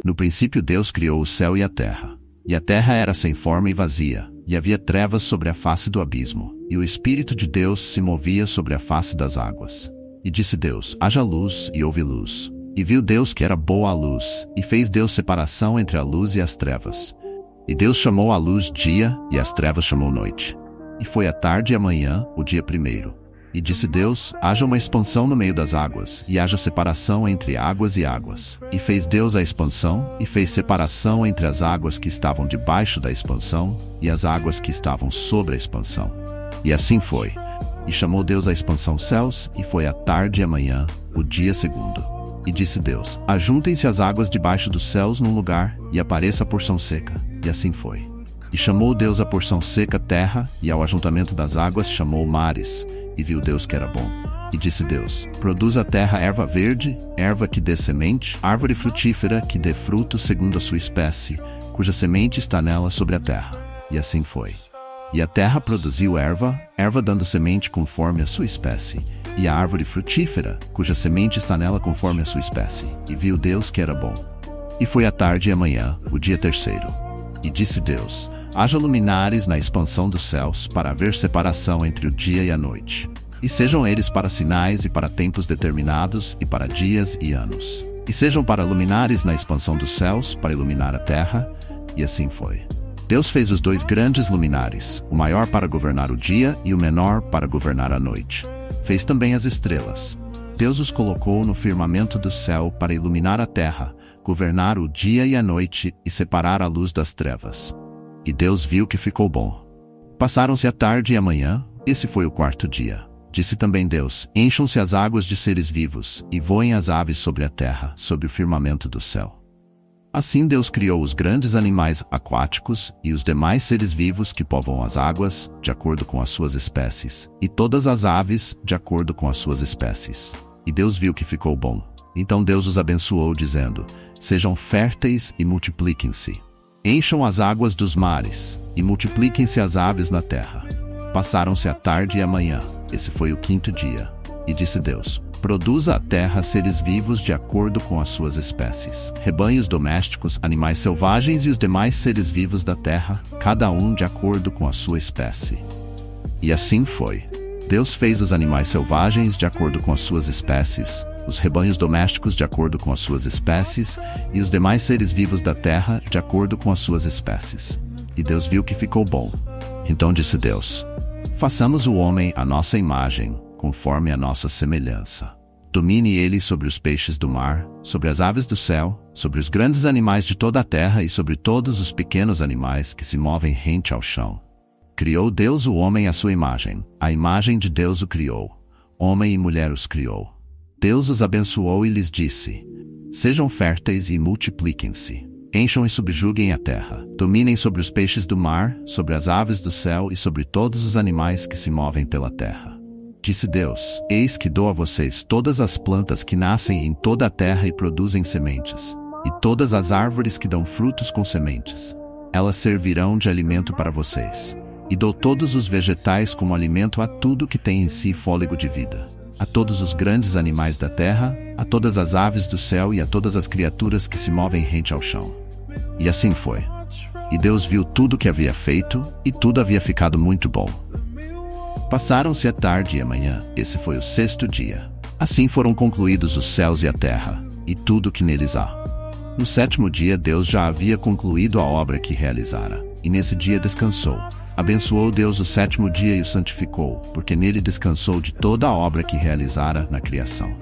No princípio Deus criou o céu e a terra era sem forma e vazia, e havia trevas sobre a face do abismo, e o Espírito de Deus se movia sobre a face das águas. E disse Deus: haja luz, e houve luz. E viu Deus que era boa a luz, e fez Deus separação entre a luz e as trevas. E Deus chamou a luz dia, e as trevas chamou noite. E foi a tarde e a manhã, o dia primeiro. E disse Deus: haja uma expansão no meio das águas, e haja separação entre águas e águas. E fez Deus a expansão, e fez separação entre as águas que estavam debaixo da expansão, e as águas que estavam sobre a expansão. E assim foi. E chamou Deus a expansão céus, e foi a tarde e a manhã, o dia segundo. E disse Deus: ajuntem-se as águas debaixo dos céus num lugar, e apareça a porção seca. E assim foi. E chamou Deus a porção seca terra, e ao ajuntamento das águas chamou mares. E viu Deus que era bom. E disse Deus: produz a terra erva verde, erva que dê semente, árvore frutífera que dê fruto segundo a sua espécie, cuja semente está nela sobre a terra. E assim foi. E a terra produziu erva dando semente conforme a sua espécie, e a árvore frutífera, cuja semente está nela conforme a sua espécie. E viu Deus que era bom. E foi a tarde e a manhã, o dia terceiro. E disse Deus: haja luminares na expansão dos céus, para haver separação entre o dia e a noite. E sejam eles para sinais e para tempos determinados, e para dias e anos. E sejam para luminares na expansão dos céus, para iluminar a terra. E assim foi. Deus fez os dois grandes luminares, o maior para governar o dia e o menor para governar a noite. Fez também as estrelas. Deus os colocou no firmamento do céu para iluminar a terra, governar o dia e a noite e separar a luz das trevas. E Deus viu que ficou bom. Passaram-se a tarde e a manhã, esse foi o quarto dia. Disse também Deus: encham-se as águas de seres vivos, e voem as aves sobre a terra, sob o firmamento do céu. Assim Deus criou os grandes animais aquáticos e os demais seres vivos que povoam as águas, de acordo com as suas espécies, e todas as aves, de acordo com as suas espécies. E Deus viu que ficou bom. Então Deus os abençoou, dizendo: sejam férteis e multipliquem-se. Encham as águas dos mares, e multipliquem-se as aves na terra. Passaram-se a tarde e a manhã, esse foi o quinto dia. E disse Deus: produza a terra seres vivos de acordo com as suas espécies, rebanhos domésticos, animais selvagens e os demais seres vivos da terra, cada um de acordo com a sua espécie. E assim foi. Deus fez os animais selvagens de acordo com as suas espécies, os rebanhos domésticos de acordo com as suas espécies, e os demais seres vivos da terra de acordo com as suas espécies. E Deus viu que ficou bom. Então disse Deus: façamos o homem à nossa imagem, conforme a nossa semelhança. Domine ele sobre os peixes do mar, sobre as aves do céu, sobre os grandes animais de toda a terra e sobre todos os pequenos animais que se movem rente ao chão. Criou Deus o homem à sua imagem, a imagem de Deus o criou. Homem e mulher os criou. Deus os abençoou e lhes disse: sejam férteis e multipliquem-se. Encham e subjuguem a terra. Dominem sobre os peixes do mar, sobre as aves do céu e sobre todos os animais que se movem pela terra. Disse Deus: eis que dou a vocês todas as plantas que nascem em toda a terra e produzem sementes, e todas as árvores que dão frutos com sementes. Elas servirão de alimento para vocês. E dou todos os vegetais como alimento a tudo que tem em si fôlego de vida, a todos os grandes animais da terra, a todas as aves do céu e a todas as criaturas que se movem rente ao chão. E assim foi. E Deus viu tudo o que havia feito, e tudo havia ficado muito bom. Passaram-se a tarde e a manhã, esse foi o sexto dia. Assim foram concluídos os céus e a terra, e tudo o que neles há. No sétimo dia Deus já havia concluído a obra que realizara, e nesse dia descansou. Abençoou Deus o sétimo dia e o santificou, porque nele descansou de toda a obra que realizara na criação.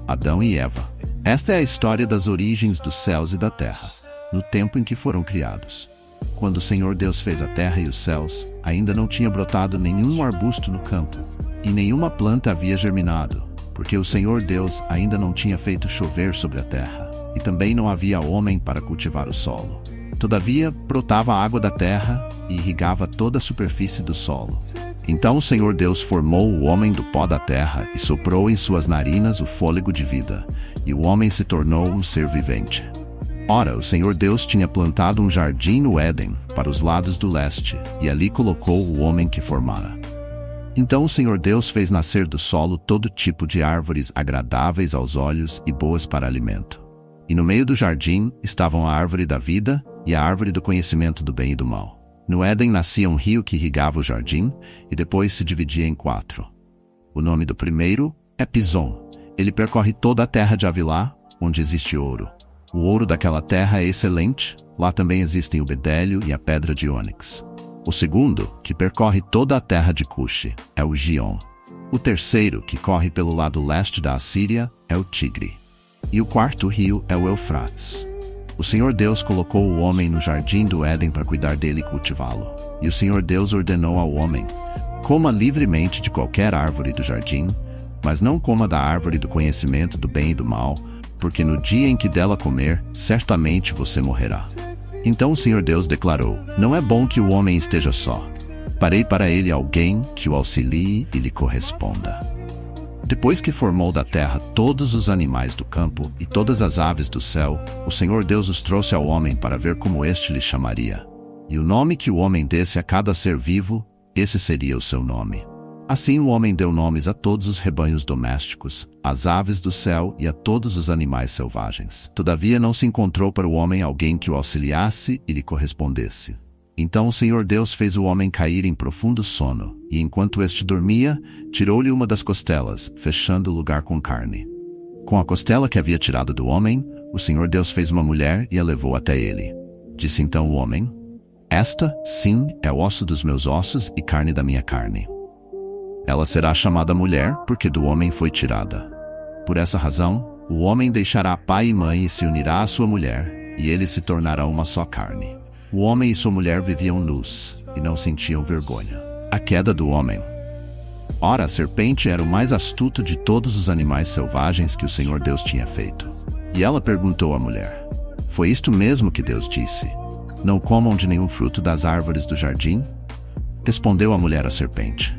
Adão e Eva. Esta é a história das origens dos céus e da terra, no tempo em que foram criados. Quando o Senhor Deus fez a terra e os céus, ainda não tinha brotado nenhum arbusto no campo, e nenhuma planta havia germinado, porque o Senhor Deus ainda não tinha feito chover sobre a terra, e também não havia homem para cultivar o solo. Todavia, brotava a água da terra e irrigava toda a superfície do solo. Então o Senhor Deus formou o homem do pó da terra e soprou em suas narinas o fôlego de vida, e o homem se tornou um ser vivente. Ora, o Senhor Deus tinha plantado um jardim no Éden, para os lados do leste, e ali colocou o homem que formara. Então o Senhor Deus fez nascer do solo todo tipo de árvores agradáveis aos olhos e boas para alimento. E no meio do jardim estavam a árvore da vida e a árvore do conhecimento do bem e do mal. No Éden nascia um rio que irrigava o jardim e depois se dividia em 4. O nome do primeiro é Pison. Ele percorre toda a terra de Havilá, onde existe ouro. O ouro daquela terra é excelente, lá também existem o bedélio e a pedra de ônix. O segundo, que percorre toda a terra de Cuxi, é o Gion. O terceiro, que corre pelo lado leste da Assíria, é o Tigre. E o quarto rio é o Eufrates. O Senhor Deus colocou o homem no jardim do Éden para cuidar dele e cultivá-lo. E o Senhor Deus ordenou ao homem: coma livremente de qualquer árvore do jardim, mas não coma da árvore do conhecimento do bem e do mal, porque no dia em que dela comer, certamente você morrerá. Então o Senhor Deus declarou: não é bom que o homem esteja só. Farei para ele alguém que o auxilie e lhe corresponda. Depois que formou da terra todos os animais do campo e todas as aves do céu, o Senhor Deus os trouxe ao homem para ver como este lhe chamaria. E o nome que o homem desse a cada ser vivo, esse seria o seu nome. Assim o homem deu nomes a todos os rebanhos domésticos, às aves do céu e a todos os animais selvagens. Todavia não se encontrou para o homem alguém que o auxiliasse e lhe correspondesse. Então o Senhor Deus fez o homem cair em profundo sono, e enquanto este dormia, tirou-lhe uma das costelas, fechando o lugar com carne. Com a costela que havia tirado do homem, o Senhor Deus fez uma mulher e a levou até ele. Disse então o homem: esta, sim, é osso dos meus ossos e carne da minha carne. Ela será chamada mulher, porque do homem foi tirada. Por essa razão, o homem deixará pai e mãe e se unirá à sua mulher, e eles se tornarão uma só carne. O homem e sua mulher viviam nus, e não sentiam vergonha. A queda do homem. Ora, a serpente era o mais astuto de todos os animais selvagens que o Senhor Deus tinha feito. E ela perguntou à mulher: foi isto mesmo que Deus disse: não comam de nenhum fruto das árvores do jardim? Respondeu a mulher à serpente: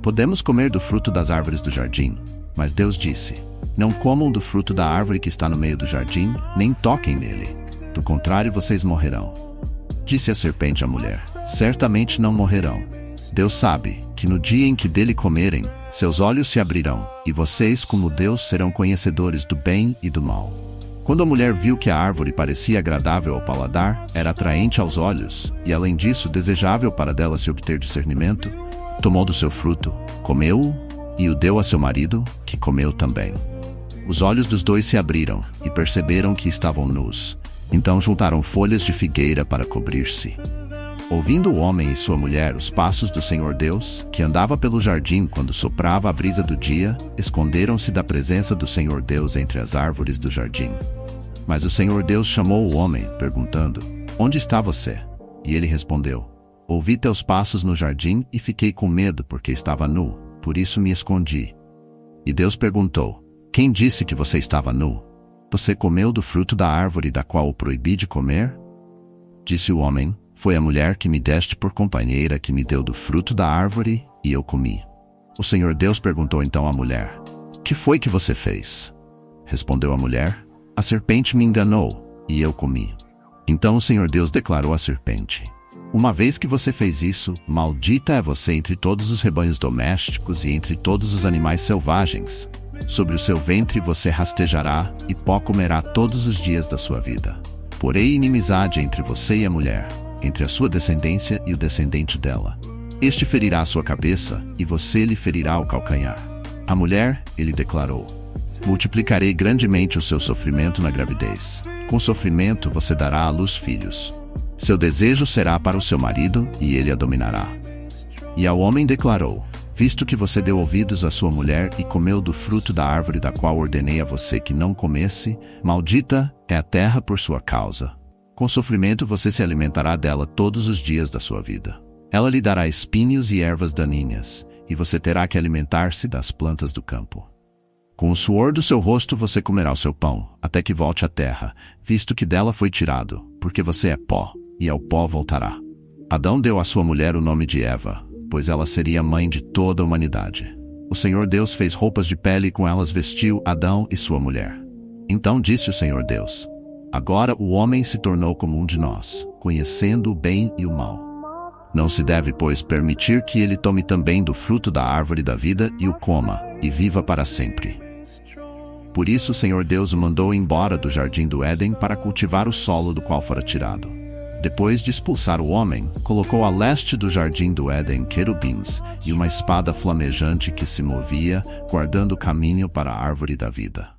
podemos comer do fruto das árvores do jardim, mas Deus disse: não comam do fruto da árvore que está no meio do jardim, nem toquem nele. Do contrário, vocês morrerão. Disse a serpente à mulher: certamente não morrerão. Deus sabe que no dia em que dele comerem, seus olhos se abrirão, e vocês, como Deus, serão conhecedores do bem e do mal. Quando a mulher viu que a árvore parecia agradável ao paladar, era atraente aos olhos, e além disso desejável para dela se obter discernimento, tomou do seu fruto, comeu-o, e o deu a seu marido, que comeu também. Os olhos dos dois se abriram, e perceberam que estavam nus. Então juntaram folhas de figueira para cobrir-se. Ouvindo o homem e sua mulher os passos do Senhor Deus, que andava pelo jardim quando soprava a brisa do dia, esconderam-se da presença do Senhor Deus entre as árvores do jardim. Mas o Senhor Deus chamou o homem, perguntando: onde está você? E ele respondeu: ouvi teus passos no jardim e fiquei com medo porque estava nu, por isso me escondi. E Deus perguntou: quem disse que você estava nu? Você comeu do fruto da árvore da qual o proibi de comer? Disse o homem: foi a mulher que me deste por companheira que me deu do fruto da árvore, e eu comi. O Senhor Deus perguntou então à mulher: que foi que você fez? Respondeu a mulher: a serpente me enganou, e eu comi. Então o Senhor Deus declarou à serpente: uma vez que você fez isso, maldita é você entre todos os rebanhos domésticos e entre todos os animais selvagens. Sobre o seu ventre você rastejará, e pó comerá todos os dias da sua vida. Porém inimizade entre você e a mulher, entre a sua descendência e o descendente dela. Este ferirá a sua cabeça, e você lhe ferirá o calcanhar. A mulher, ele declarou: multiplicarei grandemente o seu sofrimento na gravidez. Com sofrimento você dará à luz filhos. Seu desejo será para o seu marido, e ele a dominará. E ao homem declarou: visto que você deu ouvidos à sua mulher e comeu do fruto da árvore da qual ordenei a você que não comesse, maldita é a terra por sua causa. Com sofrimento você se alimentará dela todos os dias da sua vida. Ela lhe dará espinhos e ervas daninhas, e você terá que alimentar-se das plantas do campo. Com o suor do seu rosto você comerá o seu pão, até que volte à terra, visto que dela foi tirado, porque você é pó, e ao pó voltará. Adão deu à sua mulher o nome de Eva, pois ela seria mãe de toda a humanidade. O Senhor Deus fez roupas de pele e com elas vestiu Adão e sua mulher. Então disse o Senhor Deus: agora o homem se tornou como um de nós, conhecendo o bem e o mal. Não se deve, pois, permitir que ele tome também do fruto da árvore da vida e o coma, e viva para sempre. Por isso o Senhor Deus o mandou embora do jardim do Éden para cultivar o solo do qual fora tirado. Depois de expulsar o homem, colocou a leste do jardim do Éden querubins e uma espada flamejante que se movia, guardando o caminho para a árvore da vida.